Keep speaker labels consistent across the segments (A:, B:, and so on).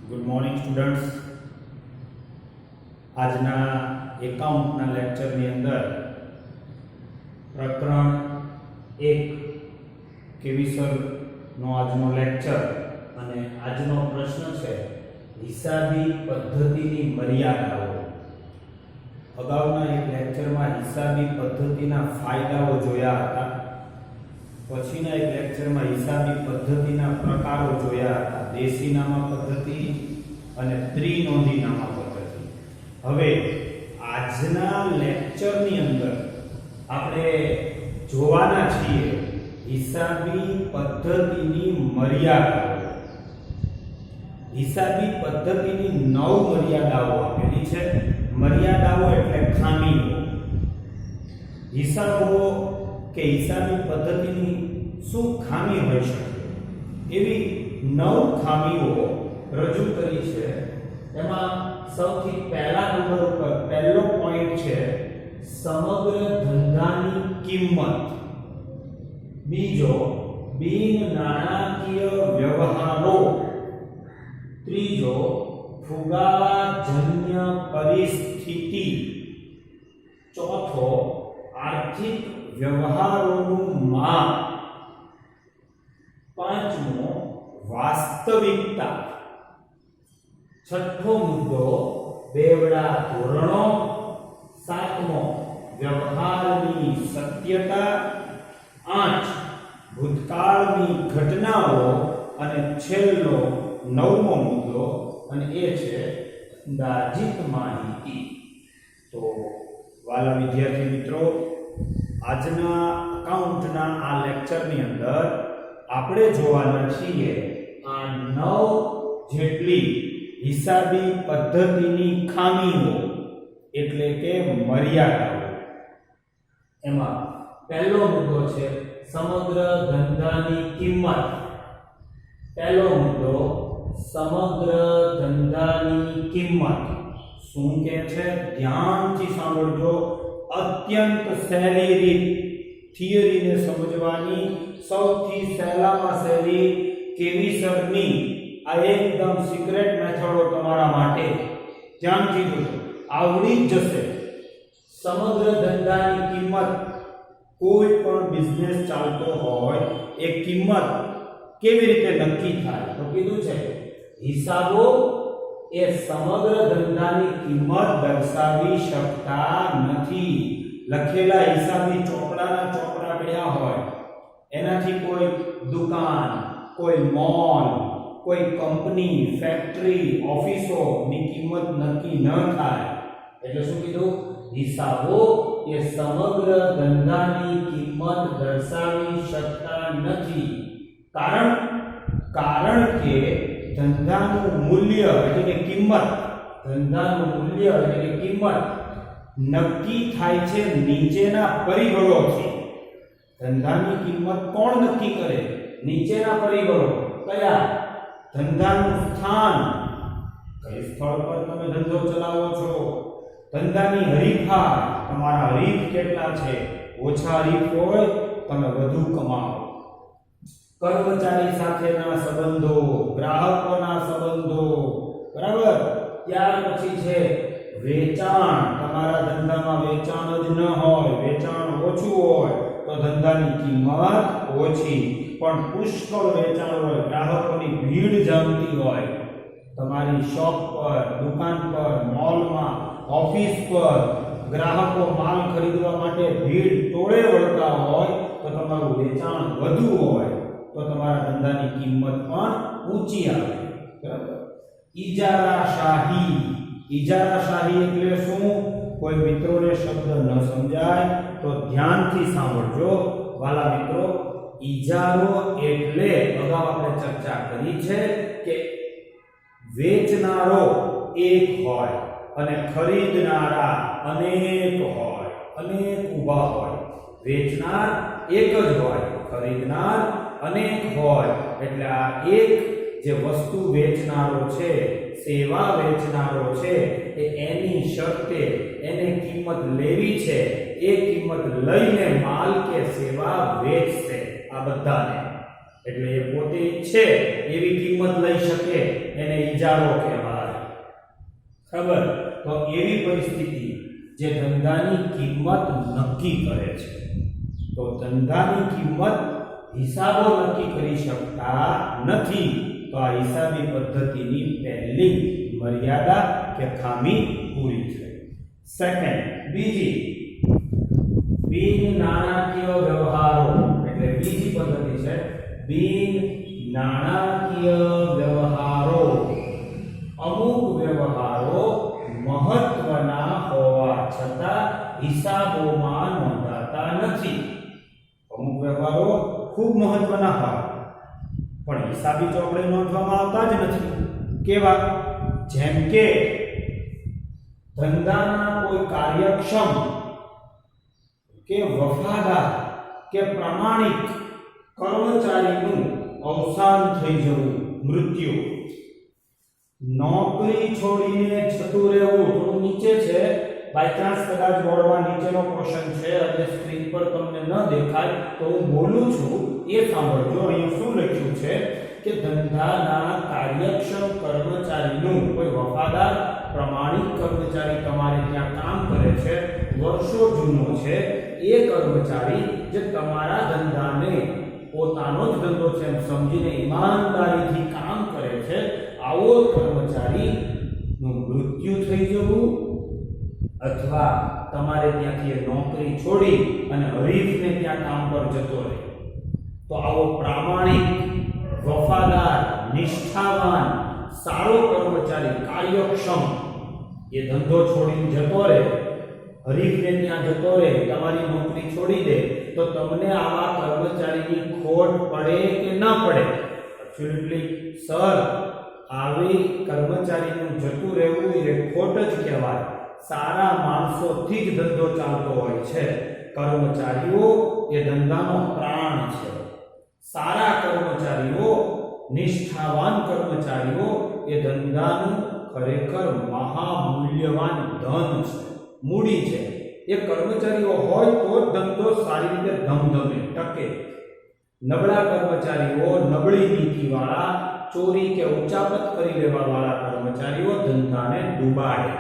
A: Good morning students. આજના એકાઉન્ટના લેક્ચરની અંદર પ્રકરણ 1 કેવીસરનો આજનો લેક્ચર અને આજનો પ્રશ્ન છે હિસાબી પદ્ધતિની મર્યાદાઓ. અગાઉના એક લેક્ચરમાં હિસાબી પદ્ધતિના ફાયદાઓ જોયા હતા. પછીના એક લેક્ચરમાં હિસાબી પદ્ધતિના પ્રકારો જોયા હતા, દેશીનામા પદ્ધતિ અને ત્રિનોંધીનામા પદ્ધતિ. હવે આજના લેક્ચરની અંદર આપણે જોવાના છીએ હિસાબી પદ્ધતિની મર્યાદાઓ. હિસાબી પદ્ધતિની 9 મર્યાદાઓ આપેલી છે. મર્યાદાઓ એટલે ખામીઓ. હિસાબો કે હિસાબી પદ્ધતિની શું ખામી હોઈ શકે એવી 9 ખામીઓ રજૂ કરી છે. એમાં સૌથી પહેલા નંબર ઉપર પહેલો પોઈન્ટ છે સમગ્ર ધંધાની કિંમત. બીજો બિન નાણાકીય વ્યવહારો. ત્રીજો ફુગાવાજન્ય પરિસ્થિતિ. ચોથો આર્થિક વ્યવહારોનું માપ. પાંચમો વાસ્તવિકતા. છઠ્ઠો મુદ્દો બેવડા ધોરણો. સાતમો વ્યવહારની સત્યતા. 8 ભૂતકાળની ઘટનાઓ. અને છેલ્લો 9મો મુદ્દો અને એ છે અંદાજિત માહિતી. તો વાલા વિદ્યાર્થી મિત્રો, આજના અકાઉન્ટના આ લેક્ચરની અંદર આપણે જોવાના છીએ આ 9 જેટલી હિસાબી પદ્ધતિની ખામીઓ એટલે કે મર્યાદાઓ. એમાં પહેલો મુદ્દો છે સમગ્ર ધંધાની કિંમત. પહેલો મુદ્દો સમગ્ર ધંધાની કિંમત શું કહે છે? ધ્યાનથી સાંભળજો. અત્યંત સહેલી રીત, થિયરીને સમજવાની સૌથી સહેલામાં સહેલી કેવીસરની આ એકદમ સિક્રેટ મેથડો તમારા માટે. ધ્યાનથી જોજો, આવડી જ જશે. સમગ્ર ધંધાની કિંમત. કોઈ પણ બિઝનેસ ચાલતો હોય એ કિંમત કેવી રીતે નક્કી થાય? તો કીધું છે હિસાબો એ સમગ્ર ધંધાની કિંમત દર્શાવી શકતા નથી. લખેલા હિસાબી ચોપડાના ચોપડા પડ્યા હોય, એનાથી કોઈ દુકાન, કોઈ મોલ, કોઈ કંપની, ફેક્ટરી, ઓફિસો ની કિંમત નક્કી ન થાય. એટલે શું કીધું? હિસાબો એ સમગ્ર ધંધાની કિંમત દર્શાવી શકતા નથી. કારણ કે ધંધાનું મૂલ્ય એટલે કે કિંમત, ધંધાનું મૂલ્ય એટલે કે કિંમત નક્કી થાય છે નીચેના પરિબળોથી. ધંધાની કિંમત કોણ નક્કી કરે? નીચેના પરિબળો. કયા? ધંધાનું સ્થાન, કઈ સ્થળ પર તમે ધંધો ચલાવો છો. ધંધાની હરીફાઈ, તમારા હરીફ કેટલા છે. ઓછા હરીફ હોય તમે વધુ કમાઓ. કર્મચારી સાથેના સંબંધો, ગ્રાહકોના સંબંધો, બરાબર. ત્યાર પછી છે વેચાણ. તમારા ધંધામાં વેચાણ જ ન હોય, વેચાણ ઓછું હોય તો ધંધાની કિંમત ઓછી. પણ પુષ્કળ વેચાણ હોય, ગ્રાહકોની ભીડ જામતી હોય, તમારી શોપ પર, દુકાન પર, મોલમાં, ઓફિસ પર ગ્રાહકો માલ ખરીદવા માટે ભીડ ટોળે વળતા હોય તો તમારું વેચાણ વધુ હોય તો તમારા ધંધાની કિંમત પણ ઊંચી આવે. બરાબર. ઇજારાશાહી. ઇજારાશાહી એટલે શું? કોઈ મિત્રોને શબ્દ ન સમજાય તો ધ્યાનથી સાંભળજો વાલા મિત્રો. ઇજારો એટલે અગાઉ આપણે ચર્ચા કરી છે કે વેચનારો એક હોય અને ખરીદનારા અનેક હોય, અનેક ઊભા હોય. વેચનાર એક જ હોય, ખરીદનાર અનેક હોય. એટલે આ એક જે વસ્તુ વેચનારો છે, સેવા વેચનારો છે, એ એની શરતે એને કિંમત લેવી છે. એ કિંમત લઈને માલ કે સેવા વેચશે આ બધાને. એટલે એ પોતે છે એવી કિંમત લઈ શકે એને ઇજારો કહેવાય. ખબર? તો એવી પરિસ્થિતિ જે ધંધાની કિંમત નક્કી કરે છે. તો ધંધાની કિંમત હિસાબો નક્કી કરી શકતા નથી. તો આ હિસાબી પદ્ધતિની પહેલી મર્યાદા કે ખામી પૂરી થઈ. સેકન્ડ, બીજી બિન નાણાકીય વ્યવહારો એટલે બીજી પદ્ધતિ છે બિન નાણાકીય વ્યવહારો. અમુક વ્યવહારો મહત્વના હોવા છતાં હિસાબોમાં નોંધાતા નથી. અમુક વ્યવહારો ખૂબ મહત્વના હોય પણ હિસાબી ચોપડે નોંધવામાં આવતા જ નથી. કેવા? જેમ કે ધંધાના કોઈ કાર્યક્ષમ કે વફાદાર કે પ્રામાણિક કર્મચારીનું અવસાન થઈ જવું, મૃત્યુ. નોકરી છોડીને જતું રહેવું. થોડું નીચે છે, બાય ચાન્સ કદાચ બોર્ડમાં નીચેનો ક્વેશ્ચન છે અને સ્ક્રીન પર તમને ન દેખાય તો હું બોલું છું એ સાંભળજો. અહીંયા શું લખ્યું છે કે ધંધાના કાર્યક્ષમ કર્મચારીનું કોઈ વફાદાર પ્રામાણિક કર્મચારી તમારે ત્યાં કામ કરે છે, વર્ષો જૂનો છે, એ કર્મચારી જે તમારા ધંધાને પોતાનો જ ધંધો છે એમ સમજીને ઈમાનદારીથી કામ કરે છે, આવો કર્મચારીનું મૃત્યુ થઈ જવું અથવા તમારે ત્યાંથી નોકરી છોડી અને હરીફને ત્યાં કામ પર જતો રહે, તો આવો પ્રામાણિક, વફાદાર, નિષ્ઠાવાન, સારો કર્મચારી, કાર્યક્ષમ એ ધંધો છોડીને જતો રહે, હરીફને ત્યાં જતો રહે, તમારી નોકરી છોડી દે, તો તમને આવા કર્મચારીની ખોટ પડે કે ન પડે? એબ્સોલ્યુટલી સર, આવી કર્મચારીનું જતું રહેવું એ ખોટ જ કહેવાય. સારા માણસોથી જ ધંધો ચાલતો હોય છે. કર્મચારીઓ એ ધંધાનો પ્રાણ છે. સારા કર્મચારીઓ, નિષ્ઠાવાન કર્મચારીઓ એ ધંધાનું ખરેખર મહામૂલ્યવાન ધન છે, મૂડી છે. એ કર્મચારીઓ હોય તો ધંધો સારી રીતે ધમધમે, ટકે. નબળા કર્મચારીઓ, નબળી નીતિવાળા, ચોરી કે ઉચાપત કરી લેવા વાળા કર્મચારીઓ ધંધાને ડૂબાડે.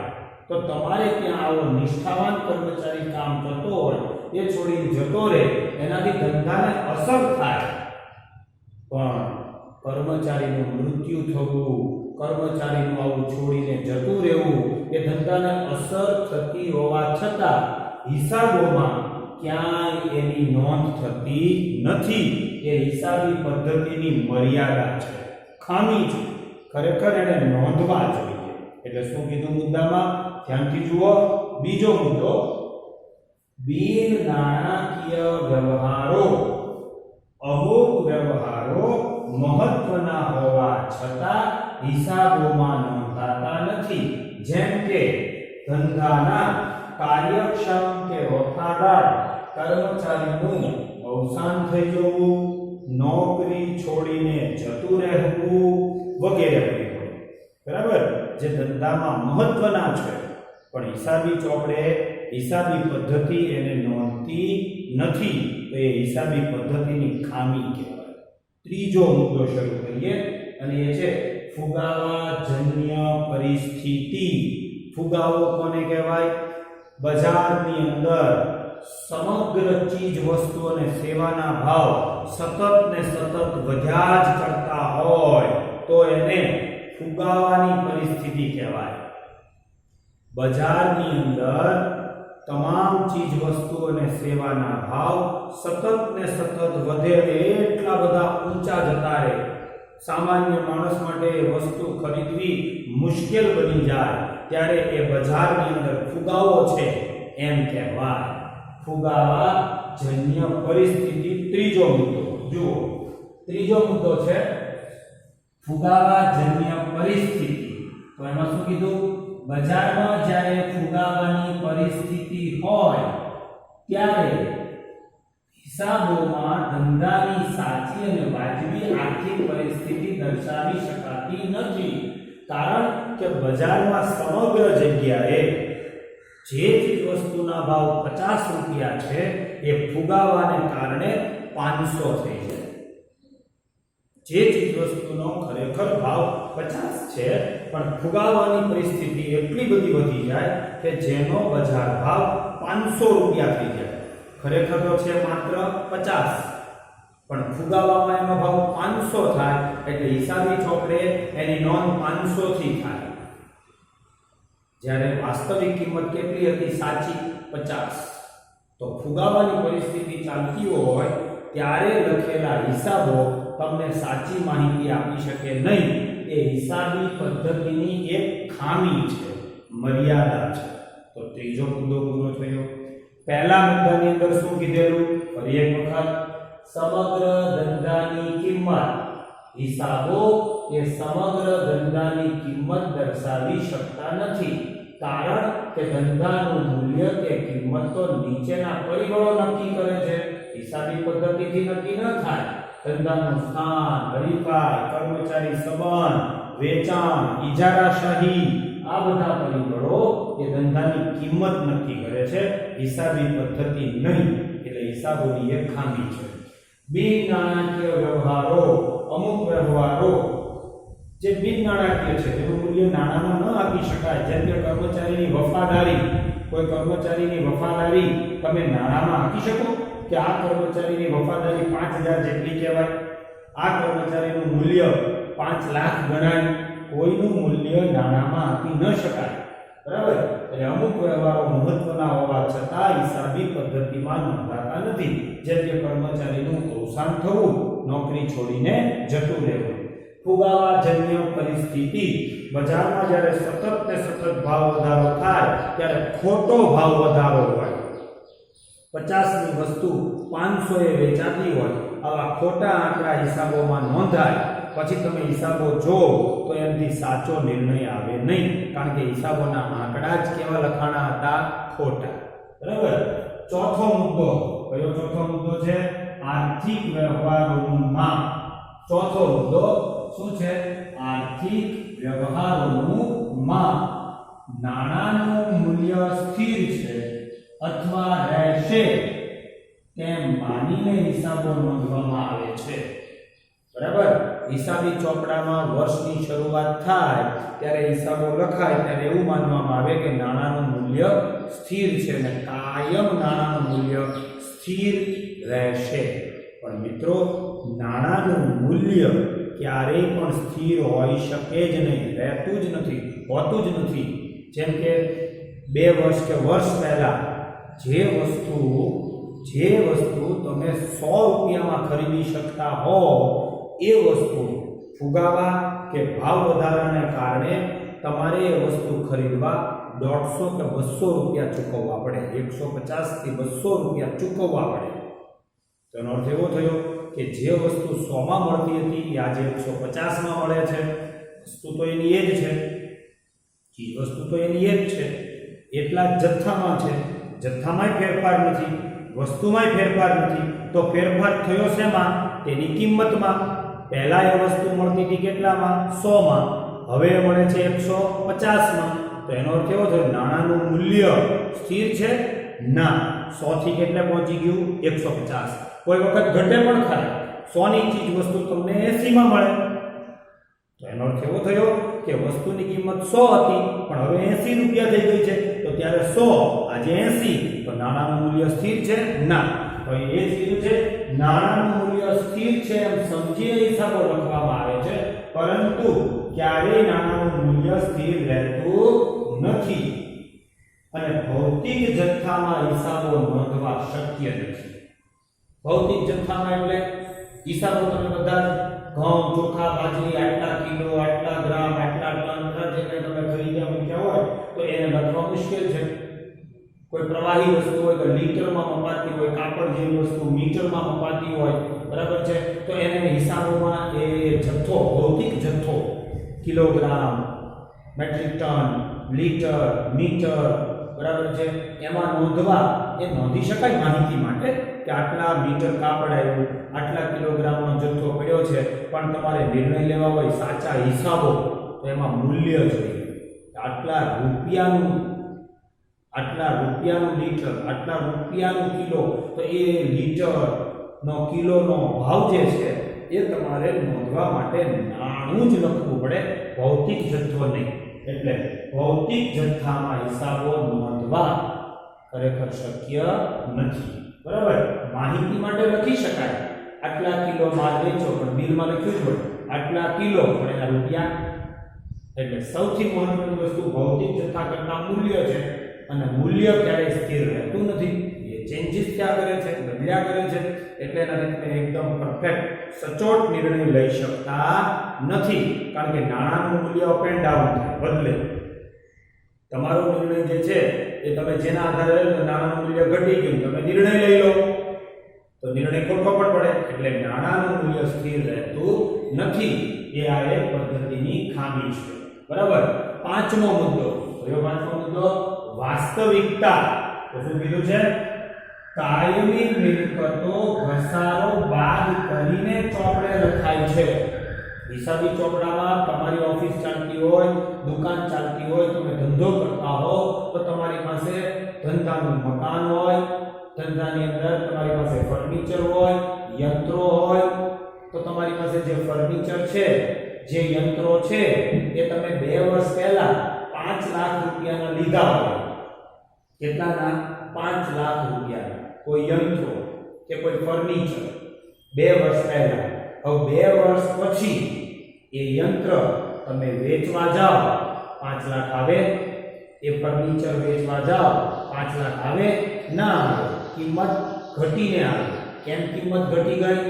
A: તો તમારે ત્યાં આવો નિષ્ઠાવાન કર્મચારી કામ કરતો હોય, એ છોડીને જતો રહે, એનાથી ધંધાને અસર થાય. પણ કર્મચારીનું મૃત્યુ થવું, કર્મચારીનું આવું છોડીને જતું રહેવું, એ ધંધાને અસર થતી હોવા છતાં હિસાબોમાં ક્યાંય એની નોંધ થતી નથી. એ હિસાબી પદ્ધતિની મર્યાદા છે, ખામી છે. ખરેખર એને નોંધવા જોઈએ. એટલે શું કીધું મુદ્દામાં? ધ્યાનથી જુઓ. બીજો મુદ્દો, બિન નાણાકીય વ્યવહારો. અમુક વ્યવહારો મહત્વના હોવા છતાં હિસાબોમાં નોંધાતા નથી. જેમ કે ધંધાના કાર્યક્ષમ કે વફાદાર કર્મચારીનું અવસાન થઈ જવું, નોકરી છોડીને જતું રહેવું વગેરે વગેરે. બરાબર? જે ધંધામાં મહત્વના છે પણ હિસાબી ચોપડે, હિસાબી પદ્ધતિ એને નોંધતી નથી, તો એ હિસાબી પદ્ધતિની ખામી કહેવાય. ત્રીજો મુદ્દો શરૂ કરીએ અને એ છે ફુગાવાજન્ય પરિસ્થિતિ. ફુગાવો કોને કહેવાય? બજારની અંદર સમગ્ર ચીજ વસ્તુ અને સેવાના ભાવ સતત ને સતત વધ્યા જ કરતા હોય તો એને ફુગાવાની પરિસ્થિતિ કહેવાય. બજારની અંદર તમામ ચીજ વસ્તુ અને સેવાના ભાવ સતત ને સતત વધે, એટલા બધા ઊંચા જતા રહે, સામાન્ય માણસ માટે વસ્તુ ખરીદવી મુશ્કેલ બની જાય, ત્યારે એ બજારની અંદર ફુગાવો છે એમ કહેવાય. ફુગાવાજન્ય પરિસ્થિતિ. ત્રીજો મુદ્દો જુઓ. ત્રીજો મુદ્દો છે ફુગાવાજન્ય પરિસ્થિતિ. તો એમાં શું કીધું? બજારમાં જ્યારે ફુગાવાની પરિસ્થિતિ હોય ત્યારે હિસાબોમાં ધંધાની સાચી અને વાજબી આર્થિક પરિસ્થિતિ દર્શાવી શકાતી નથી. કારણ કે બજારમાં સમગ્ર જગ્યાએ જે ચીજ વસ્તુના ભાવ 50 રૂપિયા છે એ ફુગાવાને કારણે 500 થઈ જાય. જે ચીજ વસ્તુનો ખરેખર ભાવ 50 છે પણ ફુગાવાની પરિસ્થિતિ એટલી બધી વધી જાય કે જેનો બજાર ભાવ 500 રૂપિયા થઈ જાય. ખરેખર તો છે માત્ર 50 પણ ફુગાવામાં એનો ભાવ 500 થાય એટલે હિસાબી ચોપડે એની નોંધ 500 થી થાય. જ્યારે વાસ્તવિક કિંમત કેટલી હતી? સાચી 50. તો ફુગાવાની પરિસ્થિતિ ચાલતી હોય ત્યારે લખેલા હિસાબો તમને સાચી માહિતી આપી શકે નહીં. એ હિસાબી પદ્ધતિની એક ખામી છે, મર્યાદા છે. તો ત્રીજો મુદ્દો પૂરો થયો. પહેલા મુદ્દાની અંદર શું કીધેલું? ફરી એક વખત, સમગ્ર ધંધાની કિંમત. હિસાબો એ સમગ્ર ધંધાની કિંમત દર્શાવી શકતા નથી, કારણ કે ધંધાનું મૂલ્ય કે કિંમત તો નીચેના પરિબળો નક્કી કરે છે. હિસાબી પદ્ધતિથી નક્કી ન થાય. ધંધાનું સ્થાન, હરીફાઈ, કર્મચારી સંબંધ, વેચાણ, ઇજારાશાહી, આ બધા પરિબળો એ ધંધાની કિંમત નક્કી કરે છે, હિસાબી પદ્ધતિ નહીં. એટલે હિસાબોની એક ખામી છે. બિન નાણાકીય વ્યવહારો, અમુક વ્યવહારો જે બિન નાણાકીય છે તેનું મૂલ્ય નાણામાં ન આપી શકાય. જેમ કે કર્મચારીની વફાદારી. કોઈ કર્મચારીની વફાદારી તમે નાણામાં આપી શકો કે આ કર્મચારીની વફાદારી 5000 જેટલી કહેવાય, આ કર્મચારીનું મૂલ્ય 5 લાખ ગણાય? કોઈનું મૂલ્ય નાણામાં આપી ન શકાય. બરાબર? એટલે અમુક વ્યવહારો મહત્વના હોવા છતાં હિસાબી પદ્ધતિમાં નોંધાતા નથી. જેમ કે કર્મચારીનું અવસાન થવું, નોકરી છોડીને જતું રહેવું. ફુગાવાજન્ય પરિસ્થિતિ. બજારમાં જ્યારે સતત ને સતત ભાવ વધારો થાય ત્યારે ખોટો ભાવ વધારો હોય. 50 ની વસ્તુ 500 એ વેચાતી હોય, આવા ખોટા આંકડા હિસાબોમાં નોંધાય. પછી તમે હિસાબો જો તો એમથી સાચો નિર્ણય આવે નહીં, કારણ કે હિસાબોના આંકડા જ કેવા લખાણા હતા? ખોટા. બરાબર? ચોથો મુદ્દો. કયો ચોથો મુદ્દો છે? આર્થિક વ્યવહારોનું માપ. ચોથો મુદ્દો શું છે? આર્થિક વ્યવહારોનું માપ. નાણાંનું મૂલ્ય સ્થિર છે અથવા રહેશે તેમ માનીને હિસાબો નોંધવામાં આવે છે. બરાબર? હિસાબી ચોપડામાં વર્ષની શરૂઆત થાય ત્યારે હિસાબો લખાય ત્યારે એવું માનવામાં આવે કે નાણાંનું મૂલ્ય સ્થિર છે અને કાયમ નાણાંનું મૂલ્ય સ્થિર રહેશે. પણ મિત્રો, નાણાંનું મૂલ્ય ક્યારેય પણ સ્થિર હોઈ શકે જ નહીં, રહેતું જ નથી, હોતું જ નથી. જેમ કે 2 વર્ષ કે વર્ષ પહેલા જે વસ્તુ તમે 100 રૂપિયામાં ખરીદી શકતા હો એ વસ્તુ ફુગાવા કે ભાવ વધારાને કારણે તમારે એ વસ્તુ ખરીદવા 150 કે 200 રૂપિયા ચૂકવવા પડે. 150 થી 200 રૂપિયા ચૂકવવા પડે. તેનો અર્થ એવો થયો કે જે વસ્તુ 100 માં મળતી હતી એ આજે 150 માં મળે છે. વસ્તુ તો એની એ જ છે, ચીજ વસ્તુ તો એની એ જ છે, એટલા જ જથ્થામાં છે. જથ્થામાંય ફેરફાર નથી, વસ્તુમાંય ફેરફાર નથી. તો ફેરફાર થયો શેમાં? તેની કિંમતમાં. પહેલા એ વસ્તુ મળતી હતી કેટલામાં? 100 માં. હવે મળે છે 150 માં. તો એનો અર્થ એવો થયો નાણાંનું મૂલ્ય સ્થિર છે? ના. 100 થી કેટલે પહોંચી ગયું? 150. કોઈ વખત ઘટે પણ ખરા. 100 ની ચીજ વસ્તુ તમને 80 માં મળે. તો એનો અર્થ એવો થયો કે વસ્તુની કિંમત 100 હતી પણ હવે 80 રૂપિયા થઈ ગઈ છે. તો ત્યારે 100 આજે 80. તો નાણાંનું મૂલ્ય સ્થિર છે? ના. તો એ જ કીધું છે નાણાંનું મૂલ્ય સ્થિર છે એમ સમજીને હિસાબો લખવામાં આવે છે, પરંતુ ક્યારેય નાણાંનું મૂલ્ય સ્થિર રહેતું નથી. અને ભૌતિક જથ્થામાં હિસાબો નોંધવા શક્ય નથી. ભૌતિક જથ્થામાં એટલે હિસાબો તમે બધા ઘઉં, ચોખા, બાજરી, આટલા કિલો, આટલા ગ્રામ, આટલા ટન જેને તમે ખરીદ્યા મૂક્યા હોય તો એને લખવા મુશ્કેલ છે. કોઈ પ્રવાહી વસ્તુ હોય તો લીટરમાં મપાતી હોય, કાપડ જેવી વસ્તુ મીટરમાં મપાતી હોય, બરાબર છે? તો એને હિસાબોમાં એ જથ્થો, ભૌતિક જથ્થો, kilogram, metric ton, litre, metre, બરાબર છે, એમાં નોંધવા એ નોંધી શકાય માહિતી માટે કે આટલા મીટર કાપડ આવ્યું, આટલા કિલોગ્રામનો જથ્થો પડ્યો છે. પણ તમારે નિર્ણય લેવા હોય સાચા હિસાબો તો એમાં મૂલ્ય જોઈએ. આટલા રૂપિયાનું લીટર, આટલા રૂપિયાનું કિલો, તો એ લીટર નો કિલોનો ભાવ જે છે એ તમારે નોંધવા માટે નાણું જ લખવું પડે, ભૌતિક જથ્થો નહીં. એટલે ભૌતિક જથ્થામાં હિસાબો નોંધવા ખરેખર શક્ય નથી. બરાબર, માહિતી માટે લખી શકાય આટલા કિલો માલ વેચો, પણ બિલમાં લખ્યું જ પડે આટલા કિલો પણ એના રૂપિયા. એટલે સૌથી મહત્વની વસ્તુ ભૌતિક જથ્થા કરતા મૂલ્ય છે, અને મૂલ્ય ક્યારેય સ્થિર રહેતું નથી, એ ચેન્જીસ થયા કરે છે, બદલ્યા કરે છે. એટલે એનાથી તમે એકદમ પરફેક્ટ સચોટ નિર્ણય લઈ શકતા નથી, કારણ કે નાણાંનું મૂલ્ય અપ એન્ડ ડાઉન થાય, બદલે. તમારો નિર્ણય જે છે એ તમે જેના આધારે નાણાંનું મૂલ્ય ઘટી ગયું, તમે નિર્ણય લઈ લો તો નિર્ણય ખોટો પણ પડે. એટલે નાણાંનું મૂલ્ય સ્થિર રહેતું નથી, એ આ એક પદ્ધતિની ખામી છે. બરાબર. પાંચમો મુદ્દો, કયો પાંચમો મુદ્દો? વાસ્તવિકતા. તો શું કીધું છે? કાયમી મિલકતો ઘસારો બાદ કરીને ચોપડે લખાય છે. હિસાબી ચોપડામાં તમારી ઓફિસ ચાલતી હોય, દુકાન ચાલતી હોય, તમે ધંધો કરતા હો તો તમારી પાસે ધંધાનું મકાન હોય, ધંધાની અંદર તમારી પાસે ફર્નિચર હોય, યંત્રો હોય. તો તમારી પાસે જે ફર્નિચર છે, જે યંત્રો છે, એ તમે 2 વર્ષ પહેલા 5 લાખ રૂપિયાના લીધા હોય. કેટલાના? 5 લાખ રૂપિયાના. કોઈ યંત્રો કે કોઈ ફર્નિચર 2 વર્ષ પહેલા. હવે 2 વર્ષ પછી એ યંત્ર તમે વેચવા જાઓ, 5 લાખ આવે. એ ફર્નિચર વેચવા જાઓ, 5 લાખ આવે ના આવે, કિંમત ઘટીને આવે. કેમ કિંમત ઘટી ગઈ?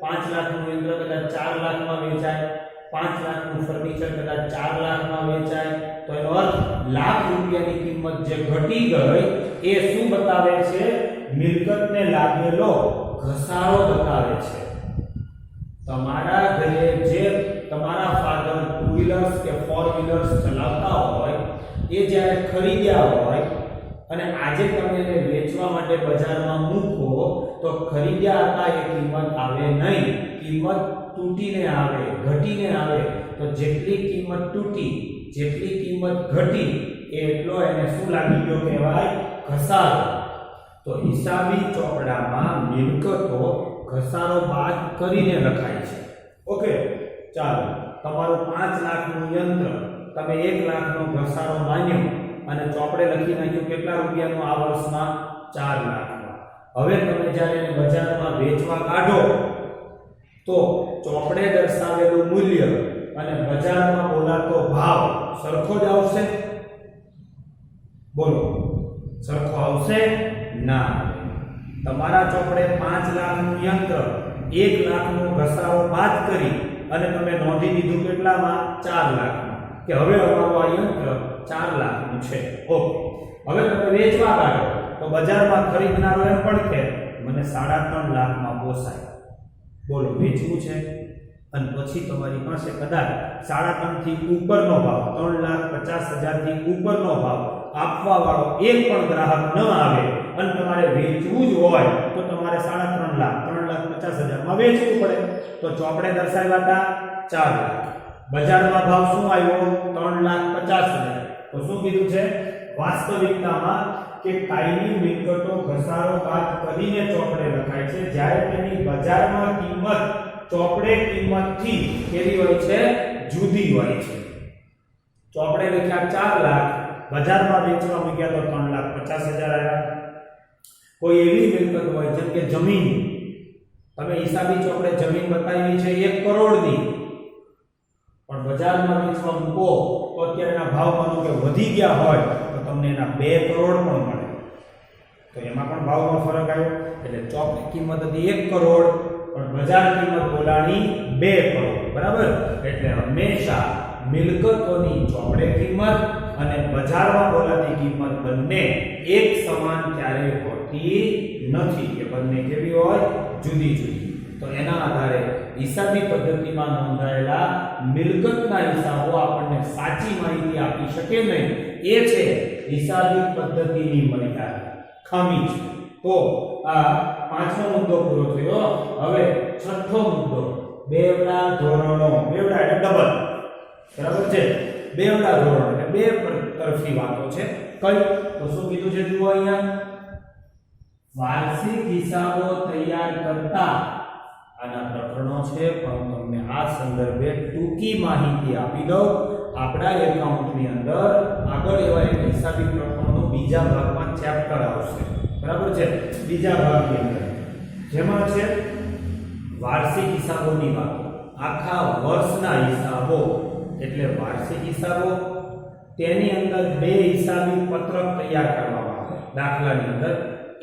A: 5 લાખનું યંત્ર કદાચ 4 લાખમાં વેચાય, 5 લાખનું ફર્નિચર કદાચ 4 લાખમાં વેચાય. તો એનો અર્થ લાખ રૂપિયાની કિંમત જે ઘટી ગઈ એ શું બતાવે છે? મિલકતને લાગેલો ઘસારો બતાવે છે. તમારા ઘરે જે તમારા ફાધર 2 વ્હીલર્સ કે 4 વ્હીલર્સ ચલાવતા હોય, એ જ્યારે ખરીદ્યા હોય અને આજે તમે એને વેચવા માટે બજારમાં મૂકો તો ખરીદ્યા હતા એ કિંમત આવે નહીં, કિંમત તૂટીને આવે, ઘટીને આવે. તો જેટલી કિંમત તૂટી, જેટલી કિંમત ઘટી, એટલો એને શું લાગી ગયો કહેવાય? ઘસારો. તો હિસાબી ચોપડામાં મિલકતો ઘસારો બાદ કરીને લખાય છે. ઓકે, ચાલો. તમારું 5 લાખનું યંત્ર તમે 1 લાખનો ઘસારો માન્યો અને ચોપડે લખી નાખ્યું કેટલા રૂપિયાનું? આ વર્ષમાં 4 લાખમાં. હવે તમે જ્યારે એને બજારમાં વેચવા કાઢો તો ચોપડે દર્શાવેલું મૂલ્ય અને બજારમાં બોલાતો ભાવ સરખો જ આવશે? બોલો, સરખો આવશે? ના. તમારા ચોપડે 5 લાખનું યંત્ર 1 લાખનો ઘસારો બાદ કરી અને તમે નોંધી દીધું કેટલામાં? 4 લાખમાં, કે હવે અમારું આ યંત્ર 4 લાખનું છે. ઓકે, હવે તમે વેચવા કાઢો તો બજારમાં ખરીદનારો એમ પણ કે મને 3.5 લાખમાં પોસાય. બોલો, વેચવું છે અને પછી તમારી પાસે કદાચ 3.5 થી ઉપરનો ભાવ, 3,50,000 થી ઉપરનો ભાવ આપવા વાળો એક પણ ગ્રાહક ન આવે અને તમારે વેચવું જ હોય તો તમારે 3.5 લાખ, 3,50,000 માં વેચવું પડે. તો ચોપડે દર્શાવ્યા હતા 4 લાખ, બજારમાં ભાવ શું આવ્યો? 3,50,000. તો શું કીધું છે? વાસ્તવિકતામાં કે કાયમી મિલકતો ઘસારો બાદ કરીને ચોપડે લખાય છે, જ્યારે તેની બજારમાં કિંમત ચોપડે કિંમતથી કેવી હોય છે? જુદી હોય છે. ચોપડે લખ્યા 4 લાખ, બજારમાં વેચવા મૂક્યા તો 3,50,000 આવ્યા. કોઈ એવી મિલકત હોય જેમ કે જમીન, તમે હિસાબી ચોપડે જમીન બતાવી છે 1 કરોડની, પણ બજારમાં વેચવા મૂકો તો અત્યારના ભાવ માનો કે વધી ગયા હોય તો તમને એના 2 કરોડ પણ મળે. તો એમાં પણ ભાવમાં ફરક આવ્યો. એટલે ચોપડી કિંમત હતી 1 કરોડ પણ બજાર કિંમત બોલાણી 2 કરોડ. બરાબર. એટલે હંમેશા મિલકતોની ચોપડે કિંમત અને બજારમાં બોલાતી કિંમત બંને એક સમાન ક્યારેય હોતી નથી, કે બંને કેવી હોય? જુદી જુદી. તો એના આધારે હિસાબી પદ્ધતિમાં નોંધાયેલા મિલકતના હિસાબો આપણને સાચી માહિતી આપી શકે નહીં. એ છે હિસાબી પદ્ધતિની મર્યાદા, ખામી છે. તો આ 5મો મુદ્દો પૂરો થયો. હવે 6થો મુદ્દો, બેવડા ધોરણો. બેવડા એટલે ડબલ. બરાબર છે? બેવડા ધોરણો એટલે બે તરફી વાતો છે. કઈ? તો શું કીધું છે? જુઓ અહીંયા, વાર્ષિક હિસાબો તૈયાર કરતા આના પ્રકરણો છે, પણ હું તમને આ સંદર્ભે ટૂંકી માહિતી આપી દઉં. આપણા એકાઉન્ટની અંદર આગળ એવા એક હિસાબી પ્રકરણનો બીજા ભાગમાં ચેપ્ટર આવશે, બરાબર છે, બીજા ભાગની અંદર, જેમાં છે વાર્ષિક હિસાબોની વાતો, આખા વર્ષના હિસાબો એટલે વાર્ષિક હિસાબો. તેની અંદર બે હિસાબી પત્રક તૈયાર કરવામાં આવે. દાખલાની અંદર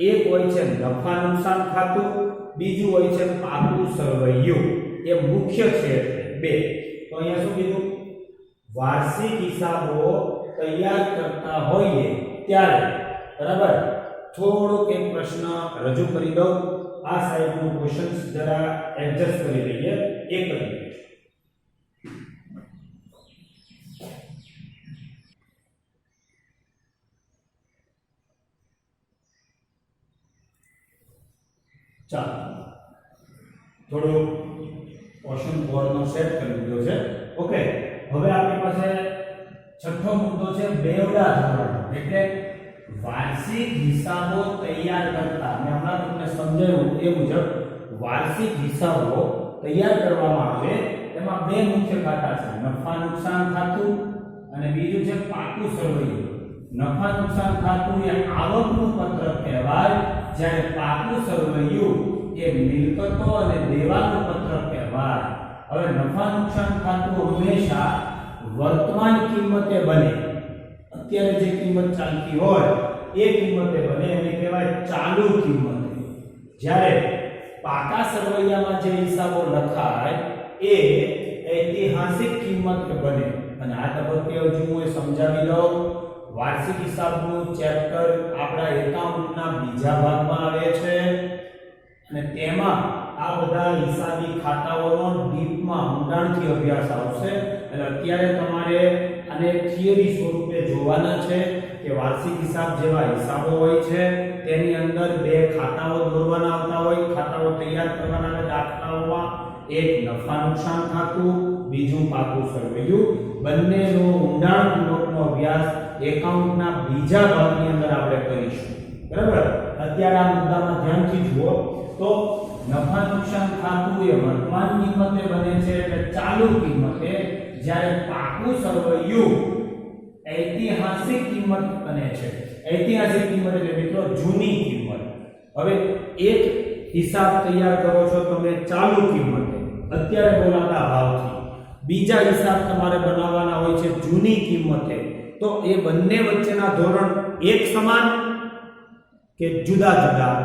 A: એક હોય છે નફા નુકસાન ખાતું, બીજું હોય છે પાકું સરવૈયું. એ મુખ્ય છે બે. તો અહીંયા શું કીધું? વાર્ષિક હિસાબો તૈયાર કરતા હોઈએ ત્યારે, બરાબર, થોડોક એક પ્રશ્ન રજૂ કરી દઉં. આ સાઈડનું ક્વેશ્ચન્સ જરા એડજસ્ટ કરી લઈએ. એ કરી લઈએ. ચાલો થોડું ક્વેશ્ચન બોર્ડનો સેટ કરી દીધો છે. ઓકે, હવે આપણી પાસે છઠ્ઠો મુદ્દો છે બેવડા ધોરણ, એટલે વાર્ષિક હિસાબો તૈયાર કરતા. મેં હમણાં તમને સમજાવ્યું એ મુજબ વાર્ષિક હિસાબો તૈયાર કરવામાં આવે. એમાં બે મુખ્ય ખાતા છે, નફા નુકસાન ખાતું અને બીજું છે પાકું સરવૈયું. નફા નુકસાન ખાતું એ આવકનું પત્રક કહેવાય, જ્યારે પાકું સરવૈયું એ મિલકતો અને દેવાનું પત્રક કહેવાય. હવે નફા નુકસાન ખાતું હંમેશા વર્તમાન કિંમતે બને. અત્યારે જે કિંમત ચાલતી હોય એ કિંમતે બને, એને કહેવાય ચાલુ કિંમત. જ્યારે પાકા સરવૈયામાં જે હિસાબો લખાય એ ઐતિહાસિક કિંમત બને. અને આ તબક્કે હજુ હું સમજાવી દઉં. વાર્ષિક હિસાબનું ચેપ્ટર આપણા એકાઉન્ટના બીજા ભાગમાં આવે છે અને તેમાં આ બધા હિસાબી ખાતાઓનો ડીપમાં ઊંડાણથી અભ્યાસ આવશે. અને અત્યારે તમારે આને થિયરી સ્વરૂપે જોવાના છે કે વાર્ષિક હિસાબ જેવા હિસાબો હોય છે તેની અંદર બે ખાતાઓ દોરવાના આવતા હોય, ખાતાઓ તૈયાર કરવાના આવે. દાખલાઓમાં એક નફા નુકસાન ખાતું, બીજું પાકું સરવૈયું. બંનેનો ઊંડાણપૂર્વકનો અભ્યાસ એકાઉન્ટના બીજા ભાગની અંદર આપણે કરીશું, બરાબર. અત્યારે આ મુદ્દામાં ધ્યાનથી જુઓ તો નફા નુકસાન ખાતું એ વર્તમાન કિંમતે બને છે, એટલે ચાલુ કિંમતે, જ્યારે પાકું સરવૈયું ઐતિહાસિક કિંમત બને છે. ઐતિહાસિક કિંમત એટલે મિત્રો જૂની કિંમત. હવે એક હિસાબ તૈયાર કરો છો તમે ચાલુ કિંમતે, અત્યારે બોલાતા ભાવથી, બીજા હિસાબ તમારે બનાવવાના હોય છે જૂની કિંમતે. તો એ બંને વચ્ચેના ધોરણ એક સમાન કે જુદા જુદા?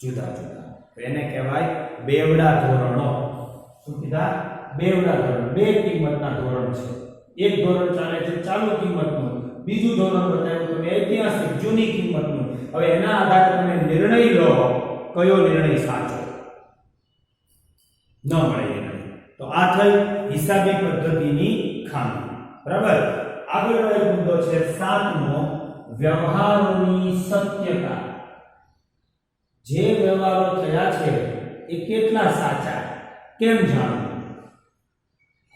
A: જુદા જુદા. એને કહેવાય બેવડા ધોરણો. શું કીધા? બેવડા ધોરણ. બે કિંમતના ધોરણ છે. એક ધોરણ ચાલે છે ચાલુ કિંમતનું, બીજું ધોરણ બતાવ્યું તમે ઐતિહાસિક જૂની કિંમતનું. હવે એના આધારે તમે નિર્ણય લો કયો નિર્ણય સાચો. ન મળે એને. તો આ થઈ હિસાબી પદ્ધતિની ખામી, બરાબર. આગળનો એક મુદ્દો છે 7મો, વ્યવહારોની સત્યતા. જે વ્યવહારો થયા છે એ કેટલા સાચા કેમ જાણવું?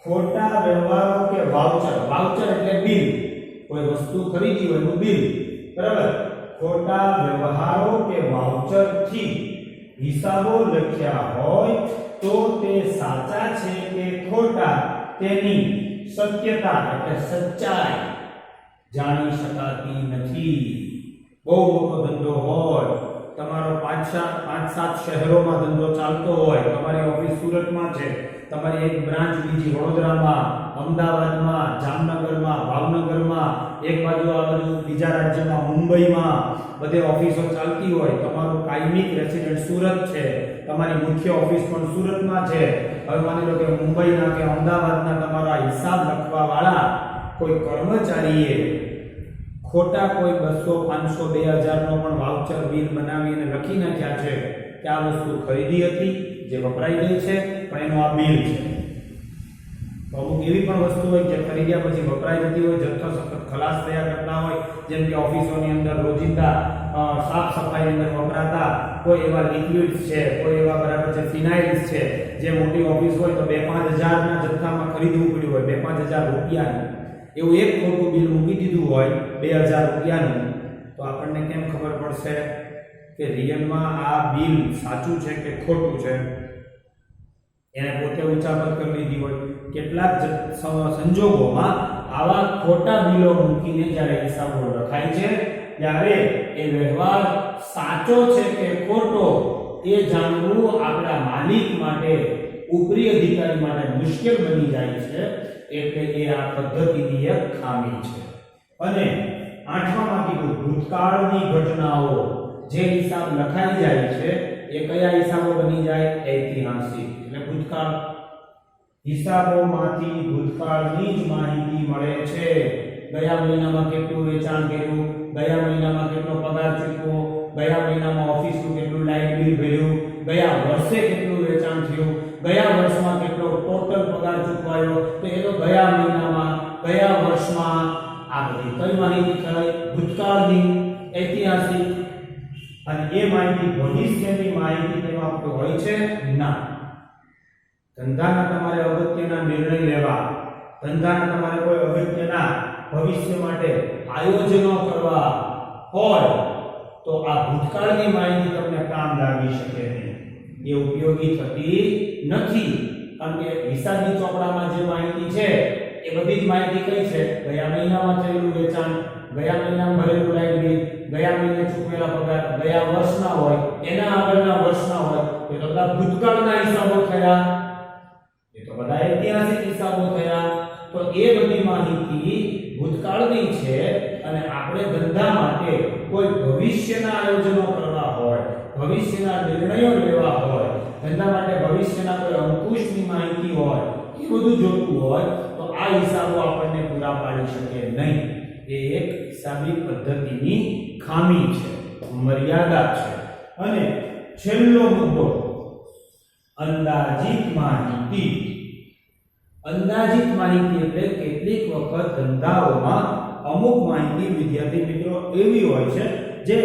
A: ખોટા વ્યવહારો કે વાઉચર. વાઉચર એટલે બિલ, કોઈ વસ્તુ ખરીદી હોય એનું બિલ, બરાબર. ખોટા વ્યવહારો કે વાઉચર થી હિસાબો લખ્યા હોય તો તે સાચા છે કે ખોટા તેની સત્યતા એટલે સચ્ચાઈ જાણી શકાતી નથી. બહુ મોટો ધંધો હોય, તમારો 5-7 શહેરોમાં ધંધો ચાલતો હોય, તમારી ઓફિસ સુરતમાં છે, તમારી એક બ્રાન્ચ બીજી વડોદરામાં, અમદાવાદમાં, જામનગરમાં, ભાવનગરમાં, એક બાજુ આ બાજુ બીજા રાજ્યમાં મુંબઈમાં બધે ઓફિસો ચાલતી હોય, તમારું કાયમિક રેસિડેન્ટ સુરત છે, તમારી મુખ્ય ઓફિસ પણ સુરતમાં છે. હવે માની લો કે મુંબઈના કે અમદાવાદના તમારા હિસાબ લખવા વાળા કોઈ કર્મચારીએ ખોટા કોઈ 200, 500, 2000 નો પણ વાઉચર બિલ બનાવીને લખી નાખ્યા છે કે આ વસ્તુ ખરીદી હતી જે વપરાઈ ગઈ છે પણ એનો આ બિલ છે. તો અમુક એવી પણ વસ્તુ હોય જે ખરીદ્યા પછી વપરાઈ જતી હોય, જથ્થો સતત ખલાસ થયા કરતા હોય, જેમ કે ઓફિસોની અંદર રોજિંદા સાફ સફાઈ અંદર વપરાતા કોઈ એવા લિક્વિડ્સ છે, કોઈ એવા બરાબર છે ફિનાઇલ્સ છે, જે મોટી ઓફિસ હોય તો 2-5 હજારના જથ્થામાં ખરીદવું પડ્યું હોય, 2-5 હજાર રૂપિયાનું એવું એક મોટું બિલ મૂકી દીધું હોય 2000 રૂપિયાનું, તો આપણને કેમ ખબર પડશે કે રિયલમાં આ બિલ સાચું છે કે ખોટું છે? એને પોતે ઉચાપત કરી લીધી હોય. કેટલાક સંજોગોમાં આવા ખોટા બિલો મૂકીને જ્યારે હિસાબો લખાય છે ત્યારે એ વ્યવહાર સાચો છે કે ખોટો એ જાણવું આપણા માલિક માટે, ઉપરી અધિકારી માટે મુશ્કેલ બની જાય છે. એટલે એ આ પદ્ધતિની એક ખામી છે. અને આઠમામાં કીધું ભૂતકાળની ઘટનાઓ જે હિસાબ લખાઈ જાય છે એ કયા હિસાબો બની જાય? ઐતિહાસિક. એટલે ભૂતકાળ હિસાબોમાંથી ભૂતકાળની જ માહિતી મળે છે. ગયા મહિનામાં કેટલું વેચાણ કર્યું, ગયા મહિનામાં કેટલો પગાર ચૂકવ્યો, ગયા મહિનામાં ઓફિસનું કેટલું લાઇટ બિલ ભર્યું, ગયા વર્ષે કેટલું વેચાણ થયું, ગયા વર્ષમાં કેટલો ટોટલ પગાર ચૂકવાયો. તો એ તો ગયા મહિનામાં, ગયા વર્ષમાં આ બધી કઈ માહિતી થઈ? ભૂતકાળની, ઐતિહાસિક. અને એ માહિતી ભવિષ્યની માહિતી તેમાં હોય છે ના. ધંધાના તમારે અગત્યના નિર્ણય લેવા, ધંધાના તમારે કોઈ અગત્યના ભવિષ્ય માટે આયોજનો કરવા હોય તો આ ભૂતકાળની માહિતી તમને કામ લાગી શકે નહીં. એ ઉપયોગી થતી નથી. કારણ કે હિસાબી ચોપડામાં જે માહિતી છે એ બધી જ માહિતી કઈ છે? ગયા મહિનામાં થયેલું વેચાણ, ગયા મહિનામાં ભરેલું લાઇટ બિલ, ગયા મહિને ચૂકવેલા પગાર, ગયા વર્ષના હોય, એના આગળના વર્ષના હોય. તો બધા ભૂતકાળના હિસાબો થયા. એ તો બધા ઐતિહાસિક હિસાબો થયા. તો એ બધી માહિતી ભૂતકાળની છે. અને આપણે ધંધા માટે કોઈ ભવિષ્યના આયોજનો કરવા હોય, ભવિષ્યના નિર્ણયો લેવા હોય, ધંધા માટે ભવિષ્યના કોઈ અંકુશની માહિતી હોય, એ બધું જોતું હોય તો આ હિસાબો આપણને પૂરા પાડી શકે નહીં. એ એક હિસાબી પદ્ધતિની ખામી છે, મર્યાદા છે. અને છેલ્લો મુદ્દો અંદાજિત માહિતી. અંદાજિત માહિતી એટલે કેટલીક વખત ધંધાઓમાં અમુક માહિતી વિદ્યાર્થી મિત્રો એવી હોય છે જે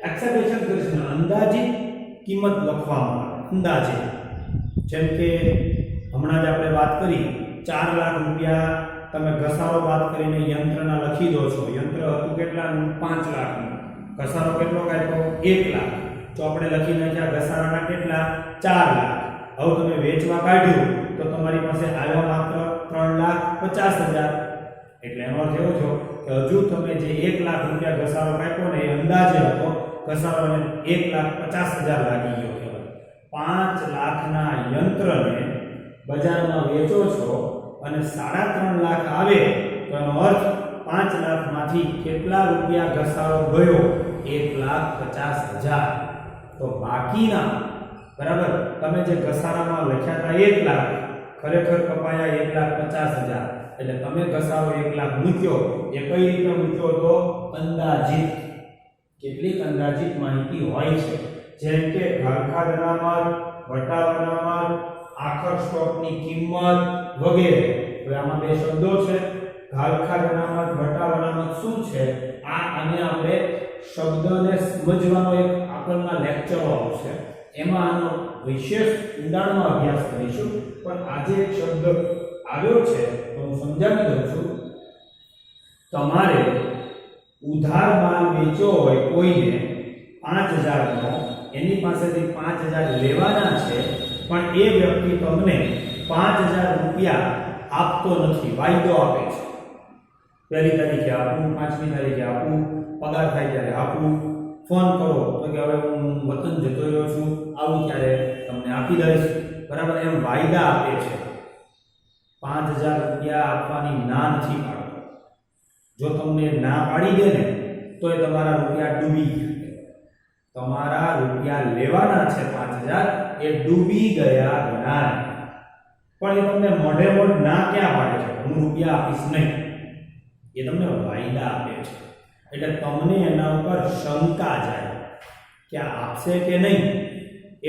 A: એક્સેપ્શન કરે છે, અંદાજિત કિંમત લખવામાં આવે. અંદાજે જેમ કે હમણાં જ આપણે વાત કરી 4 લાખ રૂપિયા તમે ઘસારો વાત કરીને યંત્રના લખી દો છો. યંત્ર હતું કેટલાનું? 5 લાખનું. ઘસારો કેટલો કાઢ્યો? 1 લાખ. તો આપણે લખી નાખ્યા ઘસારાના કેટલા? 4 લાખ. હવે તમે વેચવા કાઢ્યું તો તમારી પાસે આવ્યા માત્ર 3,50,000. એટલે એનો અર્થ એવો થયો કે હજુ તમે જે 1 લાખ રૂપિયા ઘસારો કાઢ્યો ને એ અંદાજે હતો, ઘસારોને 1,50,000 લાગી ગયો. 5 લાખના યંત્રને બજારમાં વેચો છો અને 3.5 લાખ આવે તો એનો અર્થ 5 લાખમાંથી કેટલા રૂપિયા ઘસારો ગયો? 1,50,000. તો બાકીના બરાબર તમે જે ઘસારામાં લખ્યા હતા 1 લાખ, ખરેખર કપાયા 1,50,000. એટલે તમે ઘસારો 1 લાખ મૂક્યો. એ કઈ રીતે મૂક્યો? તો અંદાજિત. કેટલીક અંદાજિત માહિતી હોય છે, જેમ કે ઘાલખાદ અનામત, વટાવ અનામત, આખર સ્ટોકની કિંમત વગેરે. હવે આમાં બે શબ્દો છે, ઘાલખાદ અનામત, વટાવ અનામત શું છે? અને આપણે શબ્દને સમજવાનો એક આગળના લેક્ચરો આવશે, એમાં આનો વિશેષ ઊંડાણમાં અભ્યાસ કરીશું. પણ આજે એક શબ્દ આવ્યો છે તો હું સમજાવી દઉં છું. તમારે ઉધાર માલ વેચ્યો હોય કોઈને 5,000 નો, એની પાસેથી 5,000 લેવાના છે, પણ એ વ્યક્તિ તમને 5,000 રૂપિયા આપતો નથી, વાયદો આપે છે. 1લી તારીખે આપું, 5મી તારીખે આપું, પગાર થાય ત્યારે આપું, ફોન કરો તો કે હવે હું વતન જતો રહ્યો છું, આવું ત્યારે તમને આપી દઈશ. બરાબર, એમ વાયદા આપે છે. 5,000 રૂપિયા આપવાની ના નથી પાડતો. જો તમને ના પાડી દે ને તો એ તમારા રૂપિયા ડૂબી ગયા. તમારા રૂપિયા લેવાના છે 5,000, એ ડૂબી ગયા ગણાય. પણ એ તમને મોઢે મોઢ ના ક્યાં પાડે છે? હું રૂપિયા આપીશ નહીં. એ તમને વાયદા આપે છે. એટલે તમને એના ઉપર શંકા જાય કે આપશે કે નહીં.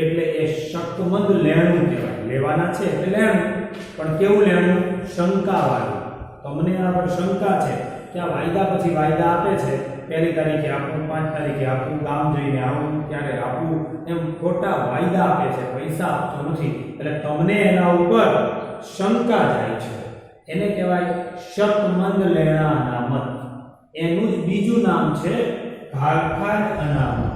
A: એટલે એ શકમંદ લેણું કહેવાય. લેવાના છે એટલે લેણું, પણ કેવું લેણું? શંકાવાળું. તમને એના પર શંકા છે કે આ વાયદા પછી વાયદા આપે છે, 1લી તારીખે આપું, 5 તારીખે આપું, ગામ જઈને આવું ત્યારે આપું, એમ ખોટા વાયદા આપે છે, પૈસા આપતો નથી. એટલે તમને એના ઉપર શંકા જાય છે. એને કહેવાય શકમંદ લેણા અનામત. એનું જ બીજું નામ છે ઘાલખાદ અનામત,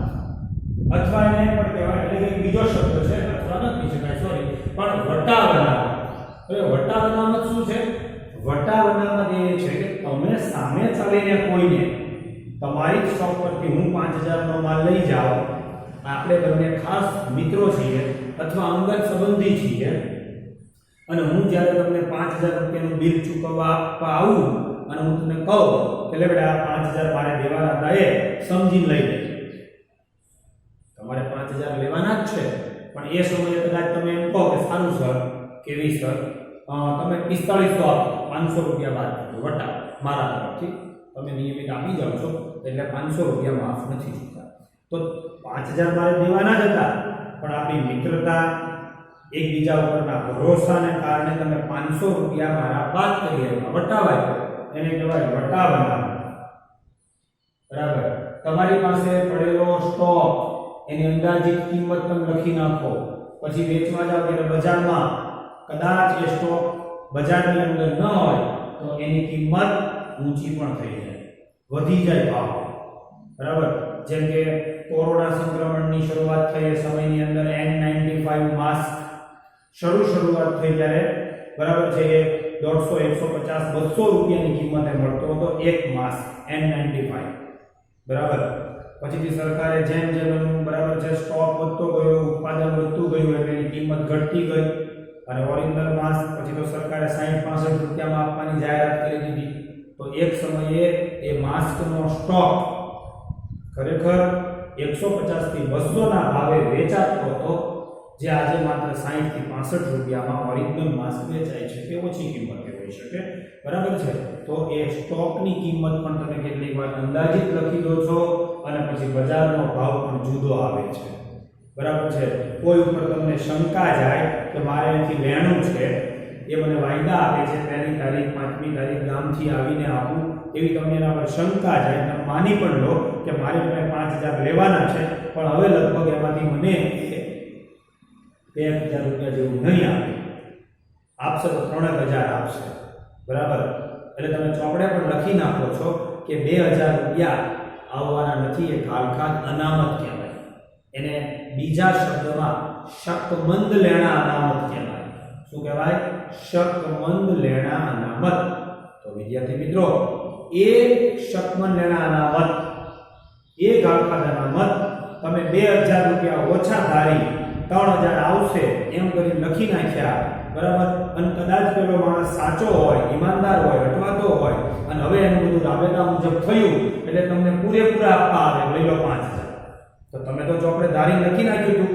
A: અથવા એને પણ કહેવાય, એટલે કે બીજો શબ્દ છે, અથવા નથી શકાય, સોરી, પણ પણ વટા બનાવો. હવે વટા બનાવટ શું છે? વટા બનાવટ એ છે કે તમે સામે ચાલીને કોઈને તમારી શોપ પરથી હું 5000 નો માલ લઈ જાઉં, આપણે બંને ખાસ મિત્રો છીએ અથવા અંગત સંબંધી છીએ, અને હું જ્યારે તમને 5000 રૂપિયાનું બિલ ચૂકવવા આપવા આવું અને હું તમને કહું કે લે બેટા 5000 મારે દેવાના હતા, એ સમજીને લઈ લેજો. તમારે 5000 લેવાના જ છે, પણ એ સમયે કદાચ તમે એમ કહો કે સારું સર, કેવી સર, તમે 4500 આપો, 500 રૂપિયા બાદ કરજો વટા મારા તરફથી, તમે નિયમિત આપી જાઓ છો એટલે 500 રૂપિયા માફ નથી થતા. તો 5000 મારે દેવાના જ હતા, પણ આપણી મિત્રતા, એકબીજા ઉપરના ભરોસાને કારણે તમે 500 રૂપિયા મારા બાદ કરી આવ્યા, વટાવાય, એને કહેવાય વટા બનાવો. બરાબર. તમારી પાસે પડેલો સ્ટોક, એની અંદાજિત કિંમત તમે લખી નાખો, પછી વેચવા જાવ ત્યારે બજારમાં કદાચ એ સ્ટોક બજારની અંદર ન હોય તો એની કિંમત ઊંચી પણ થઈ જાય, વધી જાય ભાવ. બરાબર. જેમ કે કોરોના સંક્રમણની શરૂઆત થઈ એ સમયની અંદર N95 માસ્ક શરૂઆત થઈ ત્યારે, બરાબર છે, એ 150, 150, 200 રૂપિયાની કિંમતે મળતો હતો એક માસ્ક N95. બરાબર. પછીથી સરકારે જેમ જેમ બરાબર છે સ્ટોક વધતો ગયો, ઉત્પાદન વધતું ગયું એટલે એની કિંમત ઘટતી ગઈ, અને ઓરિજિનલ માસ્ક પછી તો સરકારે 60-65 રૂપિયામાં આપવાની જાહેરાત કરી દીધી. તો એક સમયે એ માસ્કનો સ્ટોક ખરેખર 150 થી 200 ના ભાવે વેચાતો હતો, જે આજે માત્ર 60 થી 65 રૂપિયામાં ઓરિજિનલ માસ્ક વેચાય છે, કે ઓછી કિંમતે હોઈ શકે. બરાબર છે. તો એ સ્ટોકની કિંમત પણ તમે કેટલીક વાર અંદાજિત લખી દો છો, અને પછી બજારનો ભાવ પણ જુદો આવે છે. બરાબર છે. કોઈ ઉપર તમને શંકા જાય કે મારે અહીંથી લેણું છે, એ મને વાયદા આપે છે 1લી તારીખ 5મી તારીખ ગામથી આવીને આપું, એવી તમને એના પર શંકા જાય, તમે માની પણ લો કે મારે તમે 5000 લેવાના છે, પણ હવે લગભગ એમાંથી મને 2000 રૂપિયા જેવું નહીં આપે, આપશે તો 3000 આપશે. બરાબર. એટલે તમે ચોપડે પણ લખી નાખો છો કે 2000 રૂપિયા આવવાના નથી, એ ખાલખાત અનામત કહેવાય. એને બીજા શબ્દમાં શકમંદ લેણા અનામત કહેવાય. શું કહેવાય? શકમંદ લેણા અનામત. તો વિદ્યાર્થી મિત્રો, એ શકમંદ લેણા અનામત, એ ખાલખાત અનામત તમે 2000 રૂપિયા ઓછા ધારી 3000 આવશે એમ કરી લખી નાખ્યા. બરાબર. અને કદાચ પેલો માણસ સાચો હોય, ઈમાનદાર હોય, અટવાતો હોય, અને હવે એનું બધું રાબેતા મુજબ થયું એટલે તમને પૂરેપૂરા આપવા આવે, લઈ લો 5000. તો તમે તો ચોપડે ધારી લખી નાખ્યું હતું